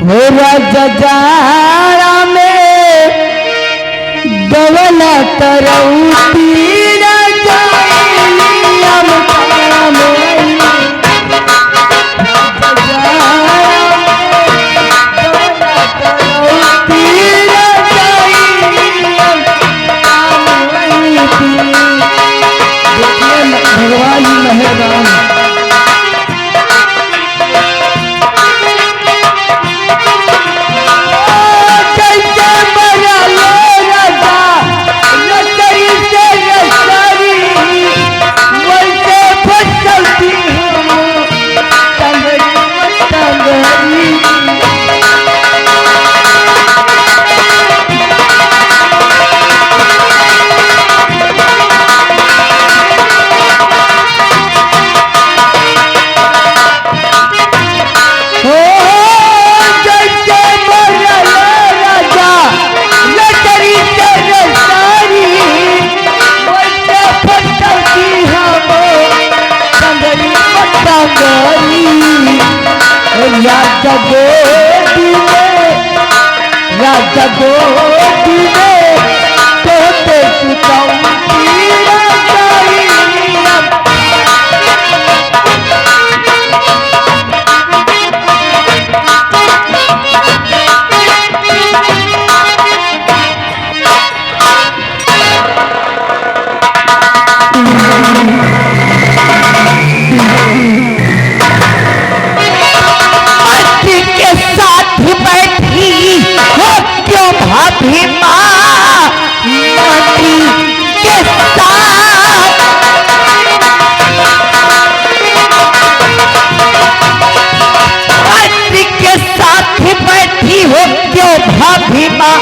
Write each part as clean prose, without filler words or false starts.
हो राजा जाड़ा में दवला तरौती राजा हम काम भगवान मेहरबान। राजा गोदी में तोते के साथ बैठी हो क्यों भाभी माँ मती के साथ मती के साथ बैठी हो क्यों भाभी माँ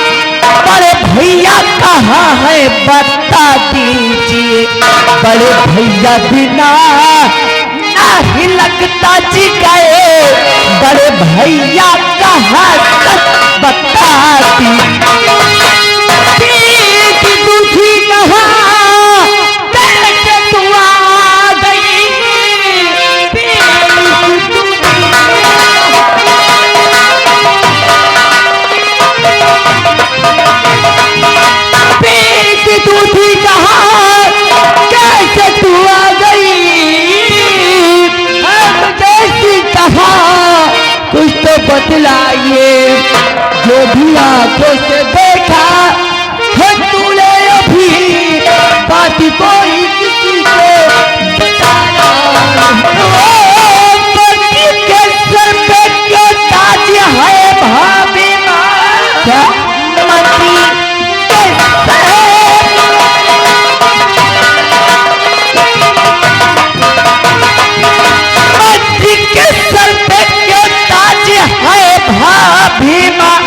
बड़े भैया कहाँ है बता दीजिए बड़े भैया बिना नहीं लगता जी गए बड़े भैया कहाँ तक बताती दूधी कहाँ कैसे तू आ गई दूधी कहाँ कैसे तू आ गई कुछ तो बतलाइए जो भी आंखों से देखा है तूने अभी बात कोई किसी को बताना के सर पे क्यों ताज है भाभी माँ मती के सर पे क्यों ताज है भाभी माँ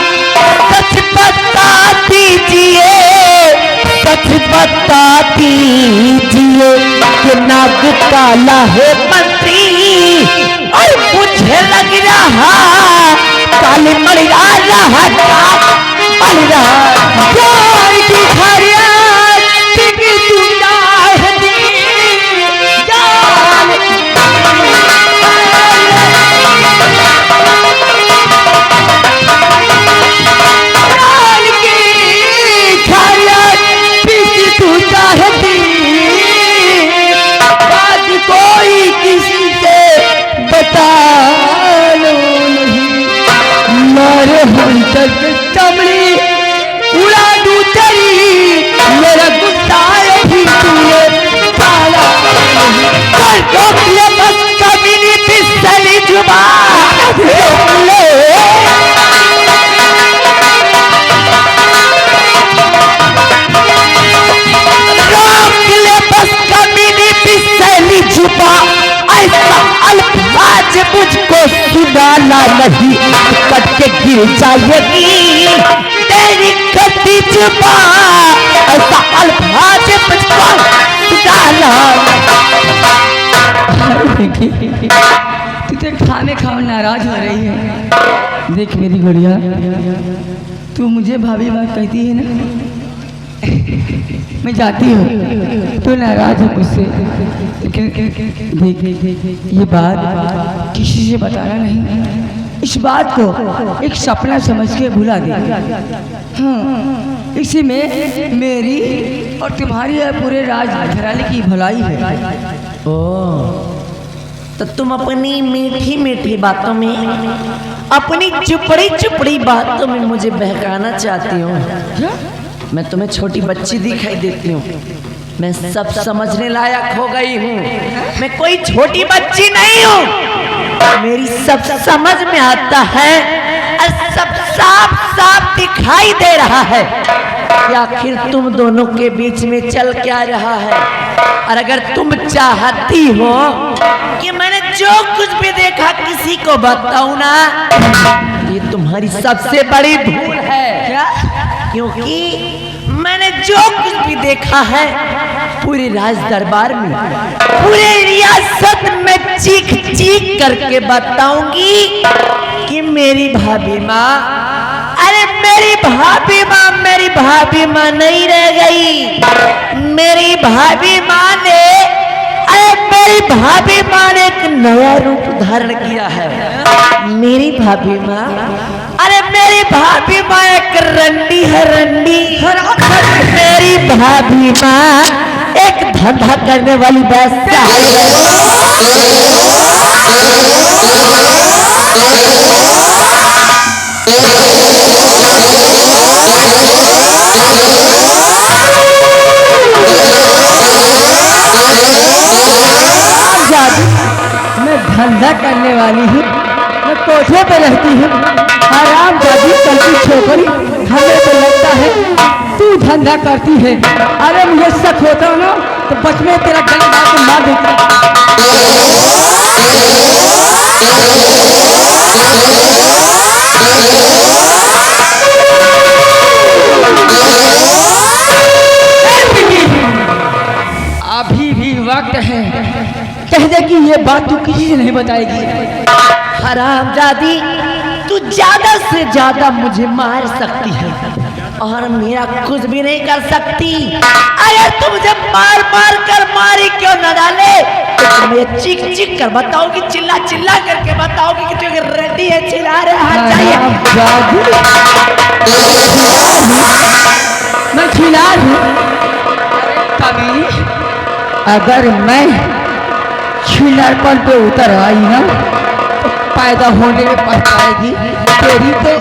सच बता दीजिए सच बता दीजिए कि नाग काला है मंत्री और मुझे लग रहा काली मर रहा मर रहा चमड़ी उड़ा दूं तेरी मेरा गुस्सा भी तूने पाला रोक ले बस कभी नहीं पिसली जुबान रोक ले बस कभी नहीं पिसली जुबान ऐसा अल्फाज मुझको सुनाना नहीं कट के गिर जाएगी तेरी कटी जुबान ऐसा अल्फाज मुझको सुनाना तू तो खाने खाओ नाराज हो रही है। देख मेरी गुड़िया तू मुझे भाभी बात कहती है ना मैं जाती हूँ तो नाराज है मुझसे लेकिन देख ये बात किसी से बताना नहीं इस बात को एक सपना समझ के भुला दे। हाँ, इसी में मेरी और तुम्हारी और पूरे राज घराने की भलाई है। ओ, तो तुम अपनी मीठी मीठी बातों में, अपनी चुपड़ी चुपड़ी बातों में मुझे बहकाना चाहती हो। मैं तुम्हें छोटी बच्ची दिखाई देती हूँ। मैं सब समझने लायक हो गई हूँ। मैं कोई छोटी बच्ची नहीं हूँ। मेरी सब समझ में आता है और सब साफ साफ दिखाई दे रहा है कि आखिर तुम दोनों के बीच में चल क्या रहा है। और अगर तुम चाहती हो कि मैंने जो कुछ भी देखा किसी को बताऊं ना, ये तुम्हारी सबसे बड़ी भूल है। क्या? क्योंकि मैंने जो कुछ भी देखा है पूरे राज दरबार में, पूरे रियासत में चीख चीख करके बताऊंगी कि मेरी भाभी माँ, अरे मेरी भाभी माँ नहीं रह गई। मेरी भाभी माँ ने एक नया रूप धारण किया है। मेरी भाभी माँ एक रंडी है, रंडी। मेरी भाभी माँ एक धंधा करने वाली बैसा है। मैं धंधा करने वाली हूँ, मैं कोठे पे रहती हूँ। आराम जाती चलती छोकरी, हमें तो लगता है तू धंधा करती है। अरे मुझे शक होता ना तो बच में तेरा गला मार के मार देती। अभी भी वक्त है, कह दे कि ये बात तू किसी से नहीं बताएगी। हरामजादी, तू ज्यादा से ज्यादा मुझे मार सकती है और मेरा कुछ भी नहीं कर सकती। अरे तू मुझे मार मार कर मारी क्यों न डाले, तो मैं चीख चीख कर बताऊंगी, चिल्ला चिल्ला करके बताऊंगी कि तू एक रेडी है, चिल्ला रहे हाथ चाहिए। मैं खिला हूँ कभी, अगर मैं छिलरपन पे उतर आई ना तो पैदा होने में पछताएगी तेरी तो।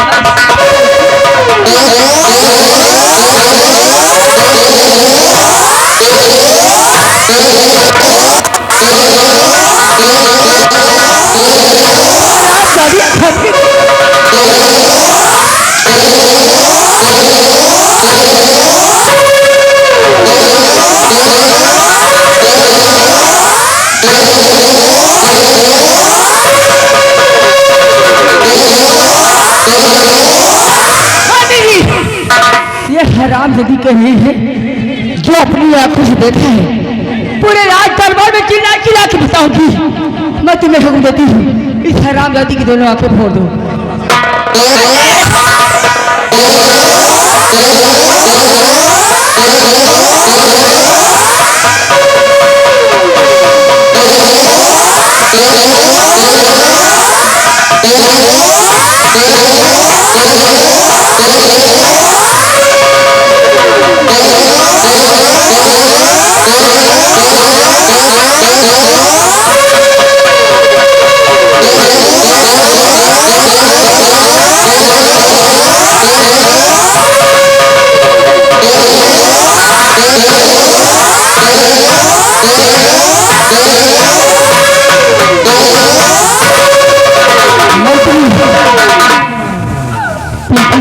हरामजादी कही है जो अपनी आंखों से देखा है, पूरे राज दरबार में चिल्ला चिल्ला के बताऊंगी। मैं तुम्हें हुक्म देती हूँ, इस हरामजादी की दोनों आंखें फोड़ दो।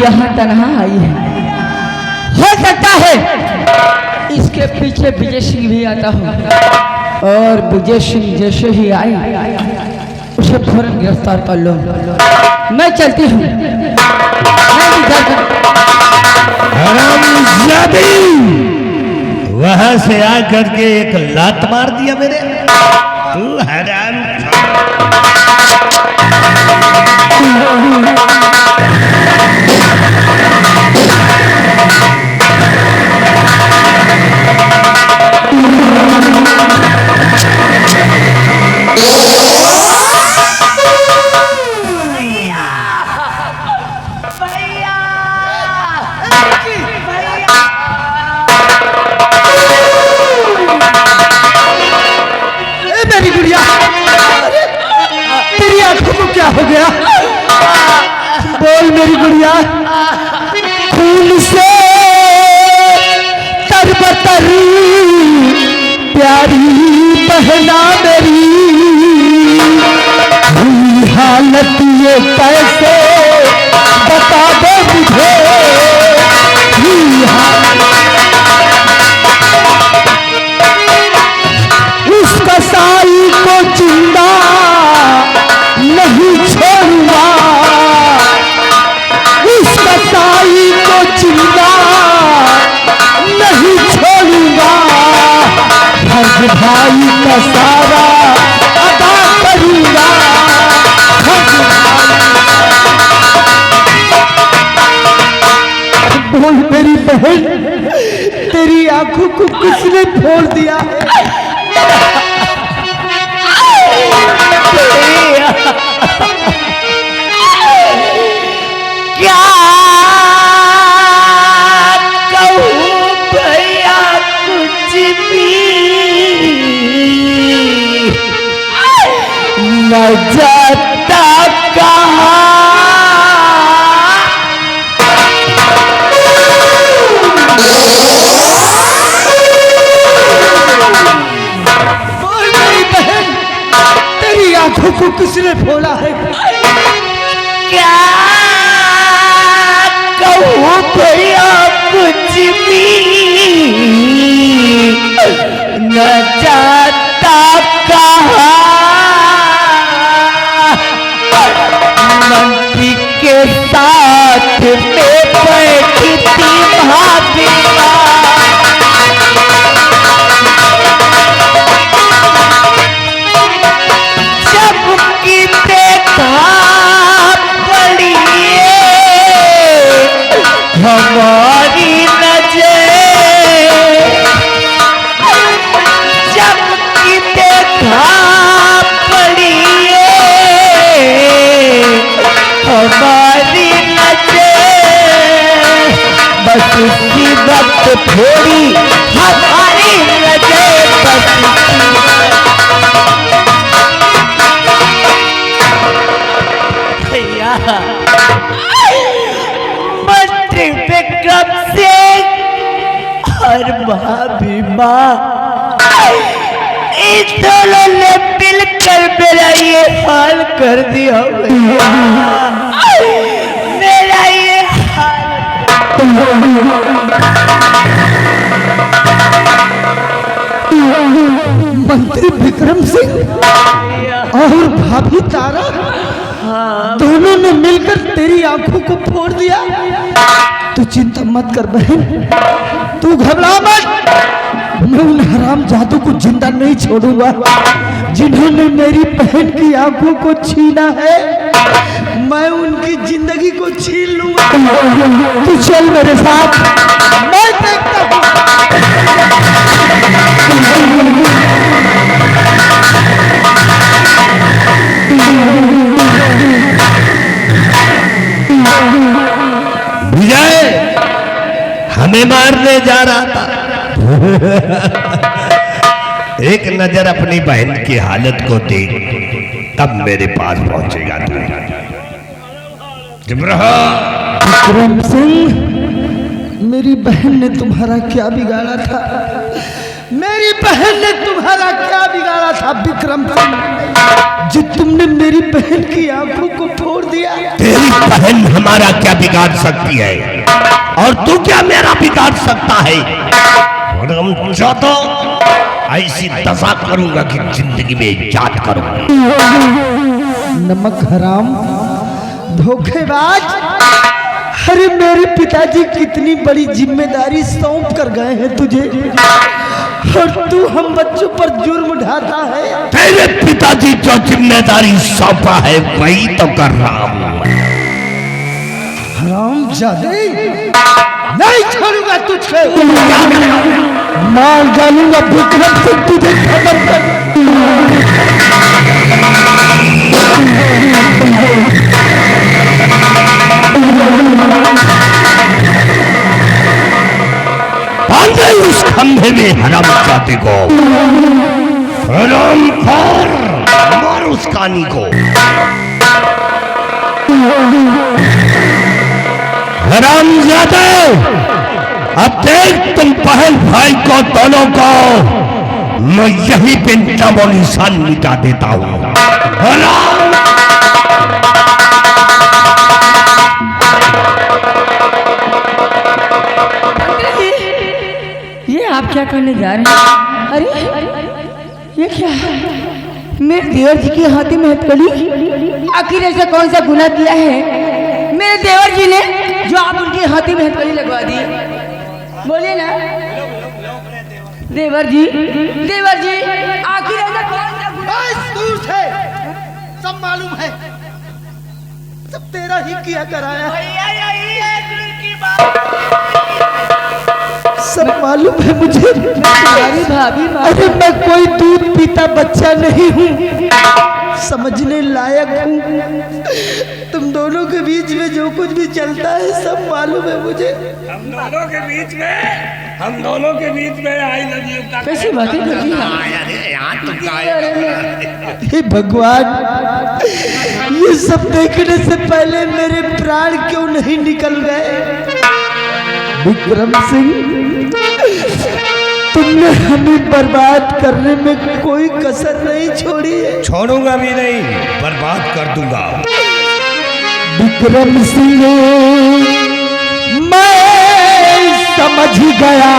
यहाँ तनहा आई है, हो सकता है इसके पीछे विजय सिंह भी आता हो, और विजय सिंह जैसे ही आए उसे फौरन गिरफ्तार कर लो। मैं चलती हूँ। वहां से आकर के एक लात मार दिया मेरे। तू हराम मेरी गुड़िया, खून से तरबतर प्यारी बहना मेरी, हुई हालत ये कैसे बता दो मुझे, हुई हालत उस कसाई को जिंदा नहीं छोड़ूंगा, उस कसाई को जिंदा नहीं छोड़ूंगा, हर भाई का सारा अदा करूंगा, बोल मेरी बहन, तेरी आंखों को किसने फोड़ दिया है? क्या कहूँ भैया कुछ भी न जाता कहाँ, आंखों को किसने फोड़ा है? क्या कहूँ भैया कुछ भी न जाता कहाँ, मंत्री के साथ में बैठी थी भाभी, हमारी नजर जब की देखा पड़ी हमारी नजर, बस उसी वक्त थोड़ी हमारी नजर, बस भैया विक्रम सिंह और भाभी माँ, इन दोनों ने मिलकर मेरा ये हाल कर दिया भैया, मेरा ये हाल। मंत्री विक्रम सिंह और भाभी तारा दोनों ने मिलकर तेरी आंखों को फोड़ दिया। तू चिंता मत कर बहन, तू घबरा मत, मैं उन हराम जादू को जिंदा नहीं छोड़ूंगा जिन्होंने मेरी बहन की आंखों को छीना है, मैं उनकी जिंदगी को छीन लूंगा। तू चल मेरे साथ, मैं देखता हूँ। विजय हमें मारने जा रहा था, एक नजर अपनी बहन की हालत को देख, तब मेरे पास पहुंचेगा तू। चुप रहो। विक्रम सिंह, मेरी बहन ने तुम्हारा क्या बिगाड़ा था? मेरी बहन ने तुम्हारा क्या बिगाड़ा था विक्रम सिंह, जो तुमने मेरी बहन की आंखों को फोड़ दिया? तेरी बहन हमारा क्या बिगाड़ सकती है, और तू क्या मेरा बिगाड़ सकता है? और हम चाहतो ऐसी दशा करूंगा कि जिंदगी में याद करूंगा। नमक हराम, धोखेबाज, अरे मेरे पिताजी कितनी बड़ी जिम्मेदारी सौंप कर गए हैं तुझे, और तू हम बच्चों पर जुर्म ढाता है। तेरे पिताजी जो जिम्मेदारी सौंपा है वही तो कर रहा हूं। हरामजादे, नहीं छोड़ूंगा तुझे, मार डालूंगा विक्रम सिंह, तुझे खत्म कर। बांधे उस खंभे में हरामजादे को, हरामखोर, मार उस कानी को। हरामजादे, अब देख तुम बहन भाई को दोनों को मैं यही पे नामो निशान मिटा देता हूँ। ये आप क्या करने जा रहे हैं? अरे ये क्या है? मेरे देवर जी के हाथी में हथकड़ी। आखिर ऐसा कौन सा गुनाह किया है मेरे देवर जी ने जो आप उनके हाथी में हथकड़ी लगवा दी? बोलिए ना देवर जी, देवर जी, आखिर ऐसा कौन सा गुनाह? बस दूर से सब मालूम है, सब तेरा ही किया कराया है। सब मालूम है मुझे। तुम्हारी भाभी अरे मैं कोई दूध पीता बच्चा नहीं हूँ, समझने लायक हूँ। तुम दोनों के बीच में जो कुछ भी चलता है सब मालूम है मुझे। हम दोनों के बीच में आई लव यू का कैसी बातें करती हैं? अरे यहाँ तो हे भगवान, ये सब देखने से पहले मेरे प्राण क्यों नहीं निकल गए? विक्रम सिंह, तुमने हमें बर्बाद करने में कोई कसर नहीं छोड़ी है। छोड़ूंगा भी नहीं, बर्बाद कर दूंगा। विक्रम सिंह, मैं समझ गया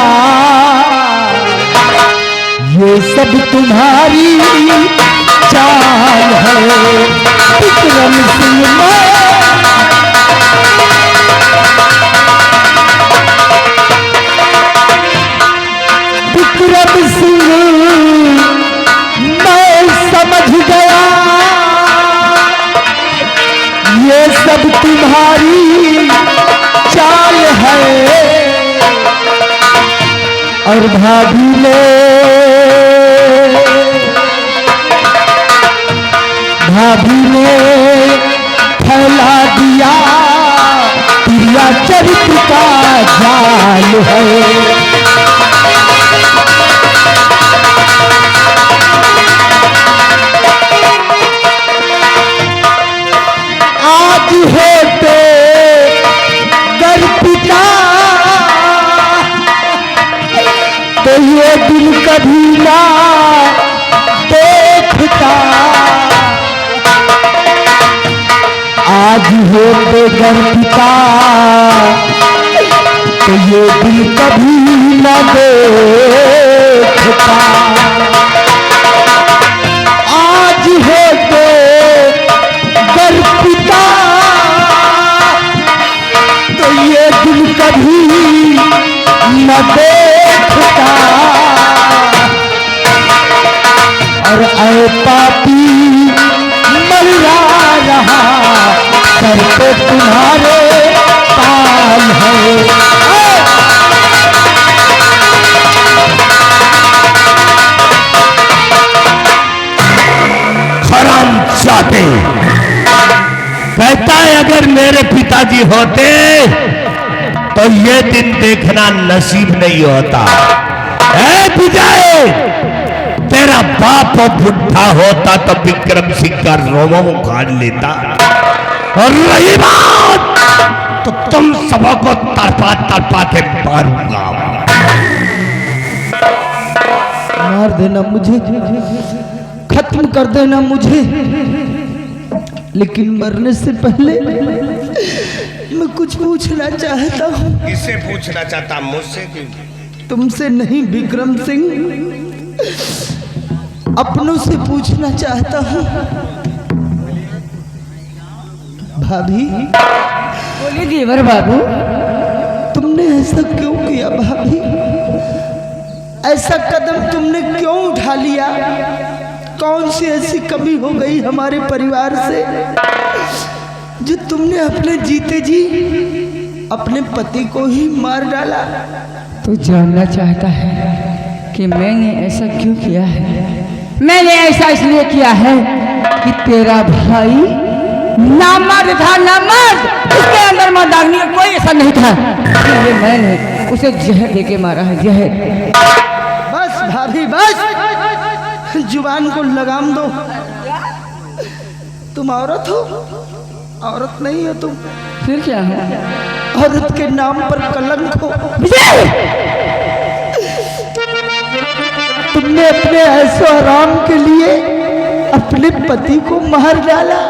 ये सब तुम्हारी चाल है। विक्रम सिंह, विक्रम सिंह, मैं समझ गया ये सब तुम्हारी चाल है। और भाभी ने फैला दिया प्रिया चरित्र का जाल है। आज होते गर पिता तो ये दिन कभी ना देखता। आज होते गर पिता तो ये दिन कभी ना देखता। आज होते गर पिता तो ये दिन कभी न देखता। और ऐ पापी मर रहा सर पे तुम्हारे ताल है। हरामजादे, कहता है अगर मेरे पिताजी होते तो ये दिन देखना नसीब नहीं होता। ऐ विजय, तेरा बाप बुढ़ा होता तो विक्रम सिंह का रोमो उखाड़ लेता। और रही बात तो तुम सबों को तड़पा तड़पा के मारूंगा। मार देना मुझे, खत्म कर देना मुझे, लेकिन मरने से पहले मैं कुछ पूछना चाहता हूँ। किससे पूछना चाहता? मुझसे क्यों? तुमसे नहीं विक्रम सिंह, अपनों से पूछना चाहता हूँ। भाभी, बोलिए देवर बाबू, तुमने ऐसा क्यों किया? भाभी, ऐसा कदम तुमने क्यों उठा लिया? कौन सी ऐसी कमी हो गई हमारे परिवार से जो तुमने अपने जीते जी अपने पति को ही मार डाला? तू जानना चाहता है कि मैंने ऐसा क्यों किया है? मैंने ऐसा इसलिए किया है कि तेरा भाई नामर्द था, नामर्द। उसके अंदर मर्दानी कोई ऐसा नहीं था, इसलिए मैंने उसे जहर देके मारा है, जहर। बस भाभी बस, जुबान को लगाम दो। तुम औरत हो, औरत नहीं हो तुम। फिर क्या है? औरत के नाम पर कलंक हो। तुमने अपने ऐशो आराम के लिए अपने पति को मार डाला।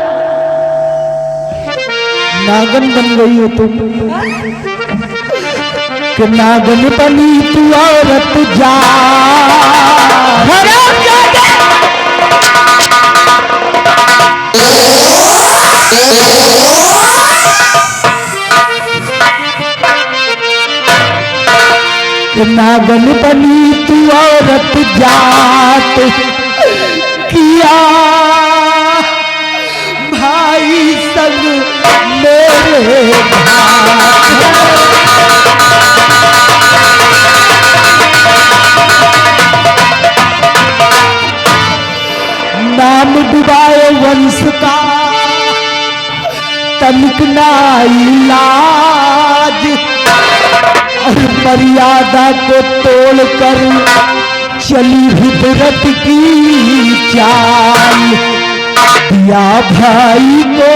नागन बन गई हो तुम कि नागन बनी तू औरत जा। कि नागन बनी तू औरत जात किया भाई संग मेरे नाम डुबाए वंश का तनिक ना इलाज और मर्यादा को तोड़कर चली हिजरत की चाल। दिया भाई को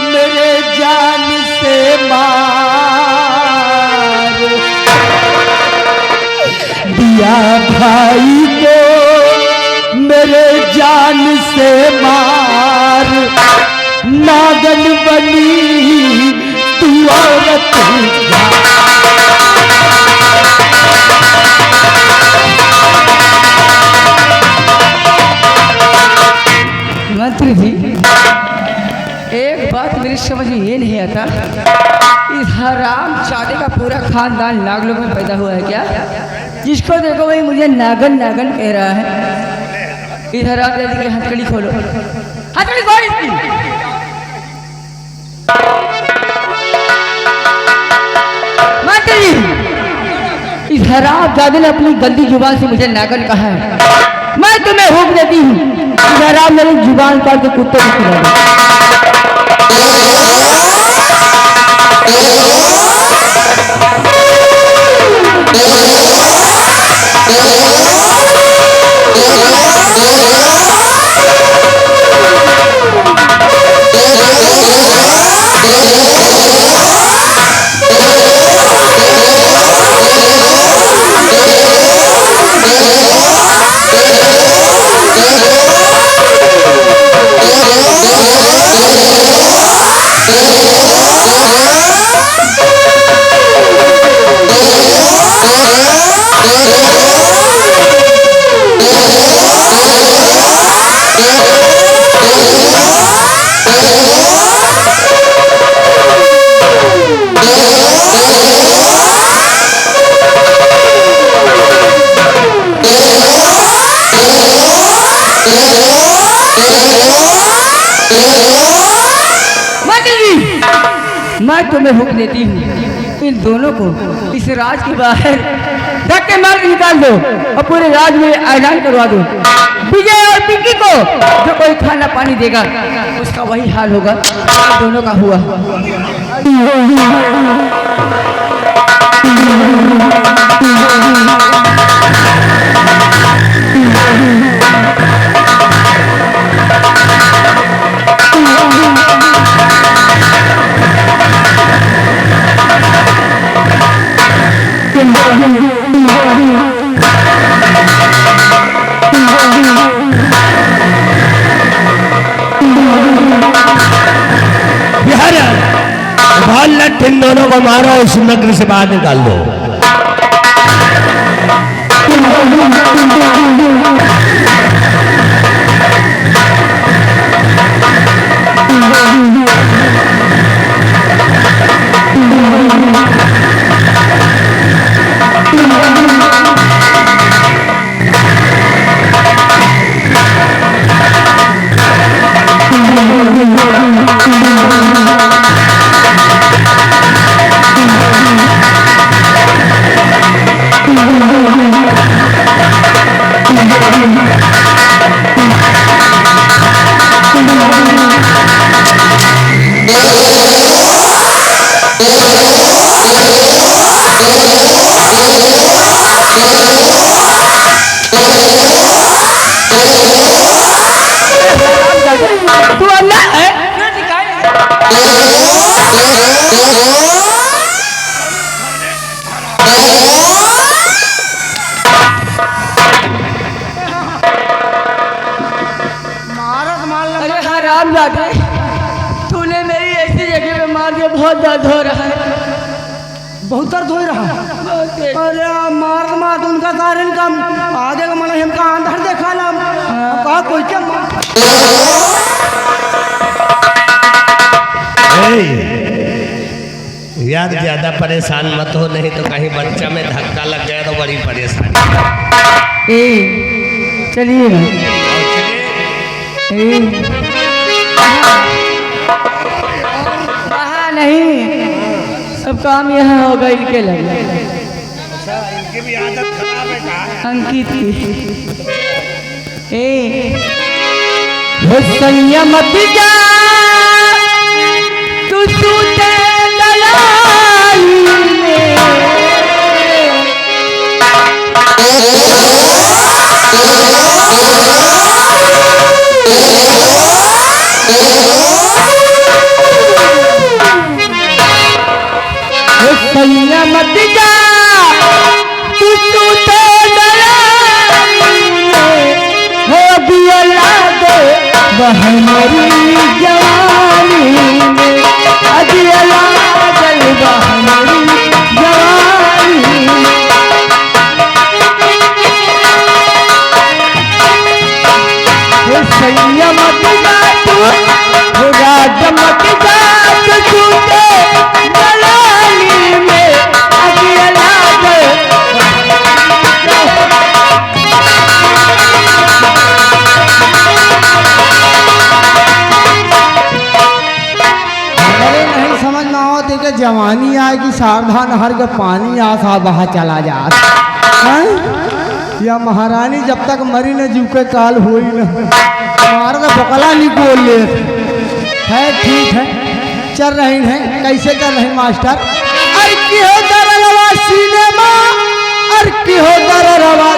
मेरे जान से मार। दिया भाई को मेरे जान से मार। नागन बनी तू औरत जा। मंत्री जी, एक बात मेरी समझ में ये नहीं आता, इस हराम चादे का पूरा खानदान नागलोक में पैदा हुआ है क्या? जिसको देखो वही मुझे नागन नागन कह रहा है। इस हराम जाति की हथकड़ी खोलो, हथकड़ी खोल इसकी। मंत्री जी, इस हराम जाति ने अपनी गंदी जुबान से मुझे नागन कहा है। मैं तुम्हें हुक्म देती हूँ, हराम मेरी जुबान काट के कुत्ते को खिला दो। मैं तुम्हें हुक्म देती हूँ, इन दोनों को इस राज के बाहर धक्के मार के निकाल दो और पूरे राज में ऐलान करवा दो। विजय और पिंकी को जो कोई खाना पानी देगा उसका वही हाल होगा दोनों का हुआ। इन दोनों को मारो, इस नगरी से बाहर निकाल दो। तू अन्ना है? मार के बहुत दर्द हो रहा है। बहुत दर्द हो रहा है। बहुत तेज। अरे मार मार उनका कारण कम आगे का मन हमका अंदर देखा ला कहा कोई क्या यार ज्यादा परेशान मत हो, नहीं तो कहीं बच्चा में धक्का लग गया तो बड़ी परेशानी। ए चलिए ना। ए वहाँ नहीं, अब काम यहाँ होगा इनके लगे। अच्छा, इनकी भी आदत खराब है कहा? अंकित की। ए संयमत जा तू सूते दलाई में। संयमत जा तू सूते दलाई में। हो दिया लागे बहनरी जवानी में। अदिया लागल बहनरी जवानी में। हो संयमत जा तू हो राजमत जा तू सूते दलाली में। अदिया लागल अरे नहीं समझ में आओ देखे जवानी आए कि सावधान हर के पानी आसा बहा चला जा या महारानी जब तक मरी न जूके काल हो ही न हमारा तो बकला नहीं बोल ले है। ठीक है चल रही हैं, कैसे चल रही मास्टर? अरे की हो दरलवा सिनेमा, अरे की हो दरलवा